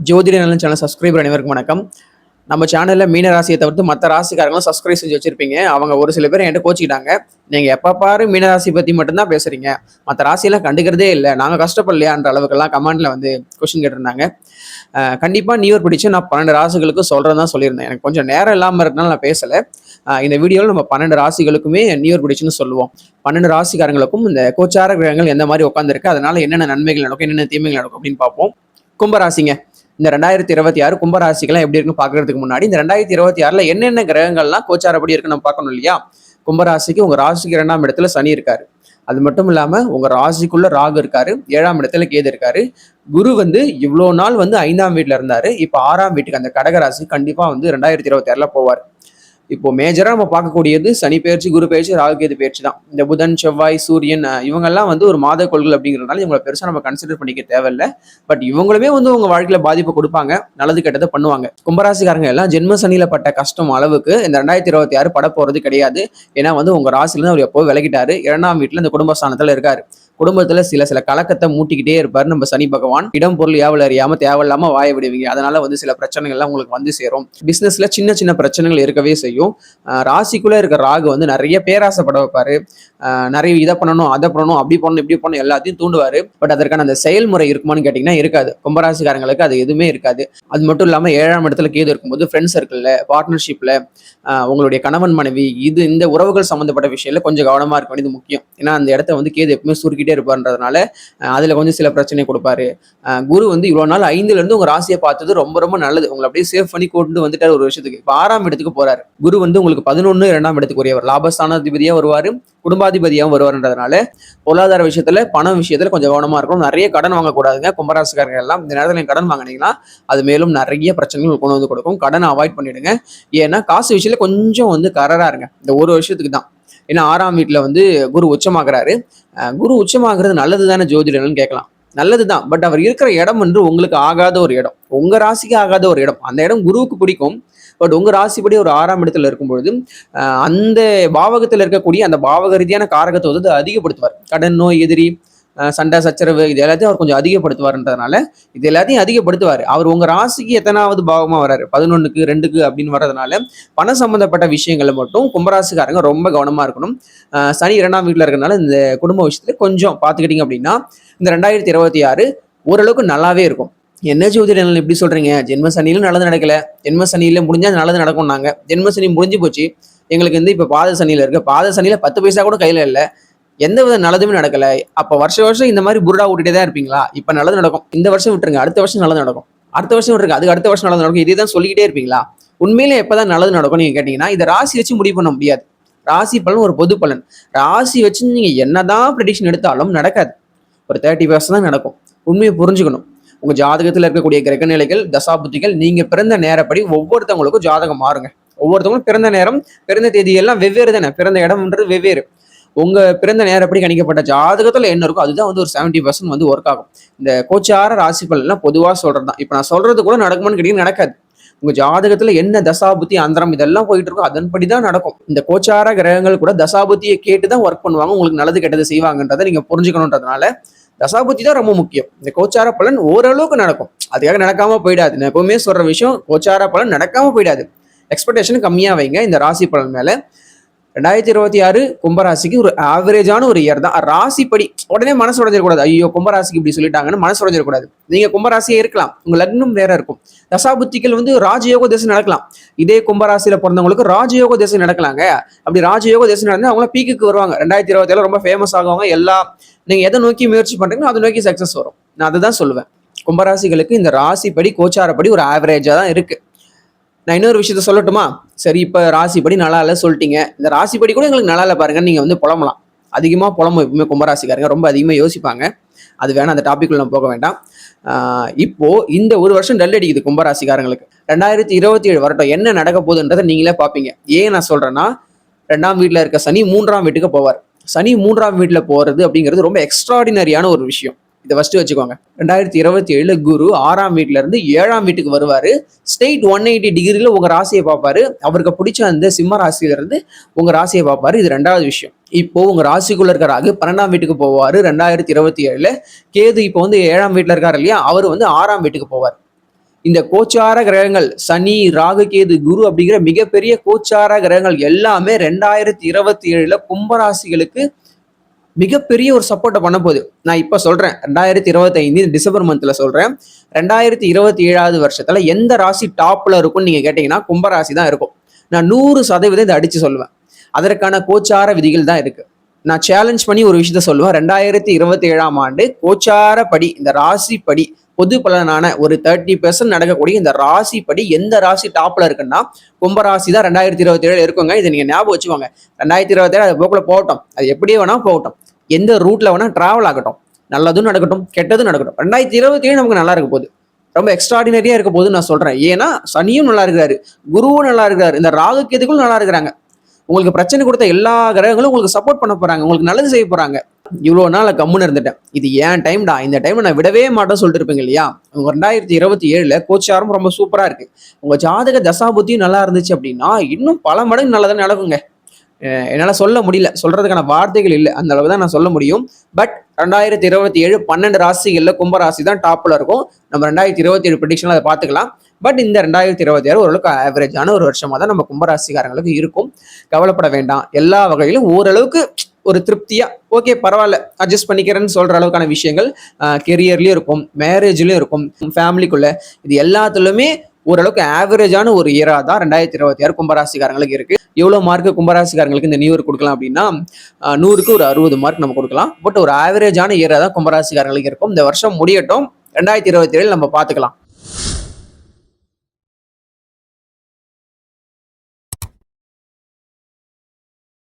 ஜோதிட நலன் channel subscriber அனைவருக்கும் வணக்கம். நம்ம சேனலில் மீன ராசியை தவிர்த்து மற்ற ராசிக்காரங்களும் சப்ஸ்கிரைப் செஞ்சு வச்சிருப்பீங்க. அவங்க ஒரு சில பேர் என்கிட்ட கோச்சிக்கிட்டாங்க, நீங்கள் எப்போ பாரு மீனராசி பற்றி மட்டும்தான் பேசுகிறீங்க, மற்ற ராசியெல்லாம் கண்டுக்கிறதே இல்லை, நாங்கள் கஷ்டப்படலையான்ற அளவுக்குலாம் கமெண்ட்டில் வந்து கொஸ்டின் கேட்டிருந்தாங்க. கண்டிப்பாக நியூ இயர் பிடிச்சி நான் 12 ராசிகளுக்கு சொல்கிறேன் தான் சொல்லியிருந்தேன். எனக்கு கொஞ்சம் நேரம் இல்லாமல் இருக்கனால நான் பேசலை. இந்த வீடியோவில் நம்ம 12 ராசிகளுக்குமே நியூ இயர் பிடிச்சுன்னு சொல்லுவோம். 12 ராசிக்காரங்களுக்கும் இந்த கோச்சார கிரகங்கள் எந்த மாதிரி உட்காந்துருக்கு, அதனால என்னென்ன நன்மைகள் நடக்கும், என்னென்ன தீமைகள் நடக்கும் அப்படின்னு பார்ப்போம். கும்பராசிங்க, இந்த 2026 கும்பராசிக்கெல்லாம் எப்படி இருக்குன்னு பாக்குறதுக்கு முன்னாடி இந்த 2026ல என்னென்ன கிரகங்கள்லாம் கோச்சாரப்படி இருக்குன்னு நம்ம பார்க்கணும் இல்லையா? கும்பராசிக்கு உங்க ராசிக்கு 2ஆம் இடத்துல சனி இருக்காரு. அது மட்டும் இல்லாம உங்க ராசிக்குள்ள ராகு இருக்காரு, 7ஆம் இடத்துல கேது இருக்காரு. குரு வந்து இவ்வளவு நாள் வந்து 5ஆம் வீட்டுல இருந்தாரு, இப்ப 6ஆம் வீட்டுக்கு அந்த கடகராசி கண்டிப்பா வந்து 2026ல போவார். இப்போ மேஜரா நம்ம பார்க்கக்கூடியது சனி பயிற்சி, குரு பயிற்சி, ராகு கேது பயிற்சி தான். இந்த புதன், செவ்வாய், சூரியன் இவங்கெல்லாம் வந்து ஒரு மாத கோள்கள் அப்படிங்கிறதுனால இவங்களை பெருசா நம்ம கன்சிடர் பண்ணிக்க தேவையில்லை. பட் இவங்களுமே வந்து உங்க வாழ்க்கையில பாதிப்பு கொடுப்பாங்க, நல்லது கெட்டதை பண்ணுவாங்க. கும்பராசிக்காரங்க எல்லாம் ஜென்ம சனியில பட்ட கஷ்டம் அளவுக்கு இந்த 2026 பட போறது கிடையாது. ஏன்னா வந்து உங்க ராசில இருந்து அவர் எப்போ விலகிட்டாரு, 2ஆம் வீட்டுல இந்த குடும்பஸ்தானத்துல இருக்காரு. குடும்பத்துல சில கலக்கத்தை மூட்டிக்கிட்டே இருப்பாரு நம்ம சனி பகவான். இடம் பொருள் ஏவல் அறியாம தேவையில்லாம வாய விடுவீங்க, அதனால வந்து சில பிரச்சனைகள்லாம் உங்களுக்கு வந்து சேரும். பிசினஸ்ல சின்ன பிரச்சனைகள் இருக்கவே செய்யும். ராசிக்குள்ள இருக்க ராகு வந்து நிறைய பேராசைப்பட வைப்பாரு. நிறைய இதை பண்ணணும், அதை பண்ணணும், அப்படி பண்ணணும், இப்படி பண்ணணும், எல்லாத்தையும் தூண்டுவாரு. பட் அதற்கான அந்த செயல்முறை இருக்குமான்னு கேட்டீங்கன்னா இருக்காது. கும்பராசிக்காரங்களுக்கு அது எதுவுமே இருக்காது. அது மட்டும் இல்லாம 7ஆம் இடத்துல கேது இருக்கும்போது ஃப்ரெண்ட்ஸ் சர்க்கிள்ல, பார்ட்னர்ஷிப்ல, உங்களுடைய கணவன் மனைவி இந்த உறவுகள் சம்பந்தப்பட்ட விஷயத்துல கொஞ்சம் கவனமா இருக்க வேண்டியது முக்கியம். ஏன்னா அந்த இடத்த வந்து கேது எப்பவுமே சுருக்கிட்டே இருப்பாருன்றதுனால அதுல கொஞ்சம் சில பிரச்சனை கொடுப்பாரு. குரு வந்து இவ்வளவு நாள் 5ல இருந்து உங்க ராசியை பார்த்தது ரொம்ப நல்லது. உங்களை அப்படியே சேவ் பண்ணி கொண்டு வந்துட்டாரு ஒரு விஷயத்துக்கு. இப்ப 6ஆம் இடத்துக்கு போறாரு. குரு வந்து உங்களுக்கு 11, 2ஆம் இடத்துக்கு உரியவர். லாபஸ்தானாதிபதியா வருவாரு, குடும்பாதிபதியாகவும் வருவாருன்றதுனால பொருளாதார விஷயத்துல, பண விஷயத்துல கொஞ்சம் கவனமா இருக்கணும். நிறைய கடன் வாங்கக்கூடாதுங்க கும்பராசிக்காரங்க எல்லாம். இந்த நேரத்தில் நீங்க கடன் வாங்கினீங்கன்னா அது மேலும் நிறைய பிரச்சனைகள் கொண்டு வந்து கொடுக்கும். கடனை அவாய்ட் பண்ணிடுங்க. ஏன்னா காசு விஷயத்துல கொஞ்சம் வந்து கரரா இருங்க இந்த ஒரு வருஷத்துக்கு தான். ஏன்னா 6ஆம் வீட்டுல வந்து குரு உச்சமாகிறாரு. குரு உச்சமாகிறது நல்லது தானே ஜோதிடர்னு கேட்கலாம். நல்லதுதான். பட் அவர் இருக்கிற இடம் வந்து உங்களுக்கு ஆகாத ஒரு இடம், உங்க ராசிக்கு ஆகாத ஒரு இடம். அந்த இடம் குருவுக்கு பிடிக்கும். பட் உங்க ராசிப்படி ஒரு 6ஆம் இடத்துல இருக்கும்பொழுது அந்த பாவகத்துல இருக்கக்கூடிய அந்த பாவக ரீதியான காரகத்தை வந்து அதிகப்படுத்துவார். கடன், நோய், எதிரி, சண்டை, சச்சரவு, இது எல்லாத்தையும் அவர் கொஞ்சம் அதிகப்படுத்துவார்ன்றதுனால இது எல்லாத்தையும் அதிகப்படுத்துவார். அவர் உங்க ராசிக்கு எத்தனாவது பாவமா வர்றாரு, 11க்கு 2க்கு அப்படின்னு வர்றதுனால பண சம்பந்தப்பட்ட விஷயங்களை மட்டும் கும்பராசிக்காரங்க ரொம்ப கவனமா இருக்கணும். சனி 2ஆம் வீட்டுல இருக்கிறதுனால இந்த குடும்ப விஷயத்துல கொஞ்சம் பார்த்துக்கிட்டீங்க அப்படின்னா இந்த 2026 ஓரளவுக்கு நல்லாவே இருக்கும். என்ன ஜோதிடர்கள் இப்படி சொல்றீங்க, ஜென்ம சனியிலும் நல்லது நடக்கல, ஜென்ம சனியில முடிஞ்சா நல்லது நடக்கும்னாங்க. ஜென்ம சனி முடிஞ்சு போச்சு, எங்களுக்கு வந்து இப்ப பாத சனியில இருக்கு, பாத சனியில 10 பைசா கூட கையில இல்லை, எந்த வித நல்லதுமே நடக்கல. அப்ப வருஷம் இந்த மாதிரி புருடா விட்டுட்டே தான் இருப்பீங்களா? இப்ப நல்லது நடக்கும், இந்த வருஷம் விட்டுருங்க, அடுத்த வருஷம் நல்லது நடக்கும், அடுத்த வருஷம் விட்டுருங்க, அதுக்கு அடுத்த வருஷம் நல்லது நடக்கும், இதே தான் சொல்லிக்கிட்டே இருப்பீங்களா? உண்மையிலே எப்பதான் நல்லது நடக்கும் நீங்க கேட்டீங்கன்னா இதை ராசி வச்சு முடிவு பண்ண முடியாது. ராசி பலன் ஒரு பொது பலன். ராசி வச்சு நீங்க என்னதான் ப்ரெடிக்ஷன் எடுத்தாலும் நடக்காது. ஒரு 30% தான் நடக்கும். உண்மையை புரிஞ்சுக்கணும். உங்க ஜாதகத்துல இருக்கக்கூடிய கிரக நிலைகள், தசாபுத்திகள், நீங்க பிறந்த நேரப்படி ஒவ்வொருத்தவங்களுக்கும் ஜாதகம் மாறுங்க. ஒவ்வொருத்தவங்களும் பிறந்த நேரம், பிறந்த தேதி எல்லாம் வெவ்வேறு தானே, பிறந்த இடம்ன்றது வெவ்வேறு. உங்க பிறந்த நேரப்படி கணிக்கப்பட்ட ஜாதகத்துல என்ன இருக்கும் அதுதான் வந்து ஒரு 70% வந்து ஒர்க் ஆகும். இந்த கோச்சார ராசி பலன்லாம் பொதுவா சொல்றதுதான். இப்ப நான் சொல்றது கூட நடக்குமான்னு கேட்டீங்கன்னா நடக்காது. உங்க ஜாதகத்துல என்ன தசாபுத்தி, அந்தரம் இதெல்லாம் போயிட்டு இருக்கும், அதன்படிதான் நடக்கும். இந்த கோச்சார கிரகங்கள் கூட தசாபுத்தியை கேட்டுதான் ஒர்க் பண்ணுவாங்க, உங்களுக்கு நல்லது கெட்டது செய்வாங்கன்றதை நீங்க புரிஞ்சுக்கணுன்றதுனால தசாபுத்தி தான் ரொம்ப முக்கியம். இந்த கோச்சார பலன் ஓரளவுக்கு நடக்கும், அதுக்காக நடக்காம போயிடாது. நான் எப்பவுமே சொல்ற விஷயம், கோச்சார பலன் நடக்காம போயிடாது. எக்ஸ்பெக்டேஷன் கம்மியா வைங்க இந்த ராசி பலன் மேல. 2026 கும்பராசிக்கு ஒரு ஆவரேஜான ஒரு இயர் தான். ராசிப்படி உடனே மனசு உடைஞ்சிடக்கூடாது, ஐயோ கும்பராசிக்கு இப்படி சொல்லிட்டாங்கன்னு மனசு உடைஞ்சிடக்கூடாது. நீங்க கும்பராசியே இருக்கலாம், உங்க லக்னம் வேற இருக்கும். தசாபுத்திகள் வந்து ராஜயோக தேசம் நடக்கலாம். இதே கும்பராசியில பிறந்தவங்களுக்கு ராஜயோக தேசம் நடக்கலாங்க. அப்படி ராஜயோக தேசம் நடந்தா அவங்க பீக்குக்கு வருவாங்க. 2027 ரொம்ப ஃபேமஸ் ஆகுவாங்க. நீங்க எதை நோக்கி முயற்சி பண்றீங்களோ அதை நோக்கி சக்சஸ் வரும். நான் அதுதான் சொல்லுவேன். கும்பராசிகளுக்கு இந்த ராசிப்படி கோச்சாரப்படி ஒரு ஆவரேஜா தான் இருக்கு. நான் இன்னொரு விஷயத்த சொல்லட்டுமா? சரி, இப்ப ராசிப்படி நல்லா இல்லை சொல்லிட்டீங்க, இந்த ராசிப்படி கூட எங்களுக்கு நல்லா இல்லை பாருங்க, நீங்க வந்து புலம்பலாம். அதிகமா புலம்பும் எப்பவுமே கும்பராசிக்காரங்க, ரொம்ப அதிகமா யோசிப்பாங்க. அது வேணா அந்த டாபிக்ல நம்ம போக வேண்டாம். இப்போ இந்த ஒரு வருஷம் டல் அடிக்குது கும்பராசிக்காரங்களுக்கு. 2027 வரட்டும், என்ன நடக்க போகுதுன்றதை நீங்களே பார்ப்பீங்க. ஏன் நான் சொல்றேன்னா, 2ஆம் வீட்டுல இருக்க சனி 3ஆம் வீட்டுக்கு போவார். சனி 3ஆம் வீட்டுல போறது அப்படிங்கிறது ரொம்ப எக்ஸ்ட்ராடினரியான ஒரு விஷயம். இதை ஃபர்ஸ்ட் வச்சுக்கோங்க. 2027 குரு 6ஆம் வீட்டுல இருந்து 7ஆம் வீட்டுக்கு வருவாரு. ஸ்ட்ரெயிட் 180 டிகிரில உங்க ராசியை பார்ப்பாரு. அவருக்கு பிடிச்ச அந்த சிம்ம ராசியில இருந்து உங்க ராசியை பார்ப்பாரு. இது 2வது விஷயம். இப்போ உங்க ராசிக்குள்ள இருக்க ராகு 12ஆம் வீட்டுக்கு போவாரு 2027. கேது இப்போ வந்து 7ஆம் வீட்டுல இருக்காரு இல்லையா, அவரு வந்து 6ஆம் வீட்டுக்கு போவார். இந்த கோச்சார கிரகங்கள் சனி, ராகு, கேது, குரு அப்படிங்கிற மிகப்பெரிய கோச்சார கிரகங்கள் எல்லாமே 2027ல கும்பராசிகளுக்கு மிகப்பெரிய ஒரு சப்போர்ட்டை பண்ண போகுது. நான் இப்ப சொல்றேன் 2025 டிசம்பர் மந்த்ல சொல்றேன். 2027வது வருஷத்துல எந்த ராசி டாப்ல இருக்கும்னு நீங்க கேட்டீங்கன்னா கும்பராசி தான் இருக்கும். நான் 100% இதை அடிச்சு சொல்லுவேன். அதற்கான கோச்சார விதிகள் தான் இருக்கு. நான் சேலஞ்ச் பண்ணி ஒரு விஷயத்த சொல்லுவேன். 2027ஆம் ஆண்டு கோச்சார படி, இந்த ராசி படி, பொது பலனான ஒரு 30% நடக்கக்கூடிய இந்த ராசி படி எந்த ராசி டாப்ல இருக்குன்னா கும்பராசி தான் 2027 இருக்குங்க. இதை நீங்க ஞாபகம் வச்சுக்கோங்க. 2027 அது போக்குல போகட்டும், அது எப்படியே வேணா போகட்டும், எந்த ரூட்ல வேணா டிராவல் ஆகட்டும், நல்லதும் நடக்கட்டும், கெட்டதும் நடக்கட்டும். 2027 நமக்கு நல்லா இருக்க போகுது, ரொம்ப எக்ஸ்ட்ராடினரியா இருக்க போகுதுன்னு நான் சொல்றேன். ஏன்னா சனியும் நல்லா இருக்கிறாரு, குருவும் நல்லா இருக்கிறாரு, இந்த ராகு கேதுகளும் நல்லா இருக்கிறாங்க. உங்களுக்கு பிரச்சனை கொடுத்த எல்லா கிரகங்களும் உங்களுக்கு சப்போர்ட் பண்ண போறாங்க, உங்களுக்கு நல்லது செய்ய போறாங்க. இவ்வளவு நாள் கம்முன்னு இருந்துட்டேன், இது ஏன் டைம்டா, இந்த டைம் நான் விடவே மாட்டேன்னு சொல்லிட்டு இருப்பீங்க இல்லையா? 2027ல கோச்சாரம் ரொம்ப சூப்பரா இருக்கு. உங்க ஜாதக தசாபுத்தியும் நல்லா இருந்துச்சு அப்படின்னா இன்னும் பல மடங்கு நல்லதான் நடக்குங்க. என்னால சொல்ல முடியல, சொல்றதுக்கான வார்த்தைகள் இல்லை, அந்த அளவு தான் நான் சொல்ல முடியும். பட் 2027 12 ராசிகள்ல கும்பராசி தான் டாப்ல இருக்கும். நம்ம 2027 ப்ரெடிக்ஷன்ல அதை பார்த்துக்கலாம். பட் இந்த 2026 ஓரளவுக்கு ஆவரேஜான ஒரு வருஷமா தான் நம்ம கும்பராசிக்காரங்களுக்கு இருக்கும். கவலைப்பட வேண்டாம். எல்லா வகையிலும் ஓரளவுக்கு ஒரு திருப்தியா ஓகே பரவாயில்ல அட்ஜஸ்ட் பண்ணிக்கிறேன்னு சொல்ற அளவுக்கான விஷயங்கள் கெரியர்லயும் இருக்கும், மேரேஜ்லயும் இருக்கும், ஃபேமிலிக்குள்ள, இது எல்லாத்துலயுமே ஓரளவுக்கு ஆவரேஜான ஒரு இயரா தான் 2026 கும்பராசிக்காரங்களுக்கு இருக்கு. எவ்வளவு மார்க் கும்பராசிக்காரங்களுக்கு இந்த நியூ இயர் கொடுக்கலாம் அப்படின்னா 100க்கு ஒரு 60 மார்க் நம்ம கொடுக்கலாம். பட் ஒரு ஆவரேஜான இயரா தான் கும்பராசிக்காரங்களுக்கு இருக்கும். இந்த வருஷம் முடியட்டும், 2027 நம்ம பார்த்துக்கலாம்.